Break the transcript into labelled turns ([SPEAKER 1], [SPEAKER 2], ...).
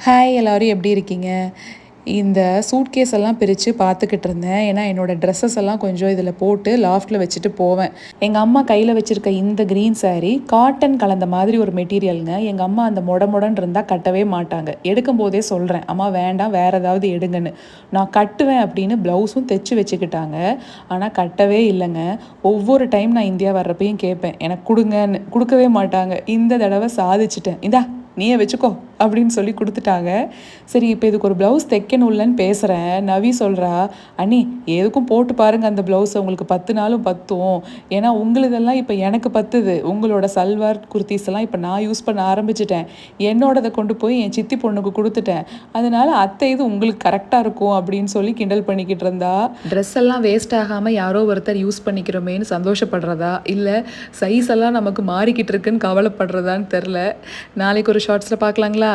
[SPEAKER 1] Hi எல்லோரும் எப்படி இருக்கீங்க? இந்த சூட்கேஸ் எல்லாம் பிரித்து பார்த்துக்கிட்டு இருந்தேன். ஏன்னா என்னோடய ட்ரெஸ்ஸஸ் எல்லாம் கொஞ்சம் இதில் போட்டு லாஃப்ட்டில் வச்சுட்டு போவேன். எங்கள் அம்மா கையில் வச்சுருக்க இந்த க்ரீன் சாரீ காட்டன் கலந்த மாதிரி ஒரு மெட்டீரியலுங்க. எங்கள் அம்மா அந்த மொடன்னு இருந்தால் கட்டவே மாட்டாங்க. எடுக்கும்போதே சொல்கிறேன், அம்மா வேண்டாம் வேறு ஏதாவது எடுங்கன்னு. நான் கட்டுவேன் அப்படின்னு ப்ளவுஸும் தைச்சி வச்சுக்கிட்டாங்க. ஆனால் கட்டவே இல்லைங்க. ஒவ்வொரு டைம் நான் இந்தியா வர்றப்பையும் கேட்பேன், எனக்கு கொடுங்கன்னு. கொடுக்கவே மாட்டாங்க. இந்த தடவை சாதிச்சிட்டேன். இந்தா நீயே வச்சுக்கோ அப்படின்னு சொல்லி கொடுத்துட்டாங்க. சரி, இப்போ இதுக்கு ஒரு ப்ளவுஸ் தைக்கணும்லன்னு பேசுகிறேன். நவி சொல்கிறா, அண்ணி எதுக்கும் போட்டு பாருங்கள் அந்த ப்ளவுஸை, உங்களுக்கு 10 நாளும் பத்தும். ஏன்னா உங்களுதெல்லாம் இப்போ எனக்கு பத்துது. உங்களோட சல்வார் குர்த்திஸ் எல்லாம் இப்போ நான் யூஸ் பண்ண ஆரம்பிச்சிட்டேன். என்னோடதை கொண்டு போய் என் சித்தி பொண்ணுக்கு கொடுத்துட்டேன். அதனால அத்தை இது உங்களுக்கு கரெக்டாக இருக்கும் அப்படின்னு சொல்லி கிண்டல் பண்ணிக்கிட்டு இருந்தா. ட்ரெஸ் எல்லாம் வேஸ்ட் ஆகாமல் யாரோ ஒருத்தர் யூஸ் பண்ணிக்கிறோமேன்னு சந்தோஷப்படுறதா, இல்லை சைஸ் எல்லாம் நமக்கு மாறிக்கிட்டு இருக்குன்னு கவலைப்படுறதான்னு தெரில. நாளைக்கு ஒரு ஷார்ட்ஸில் பார்க்கலாங்களா?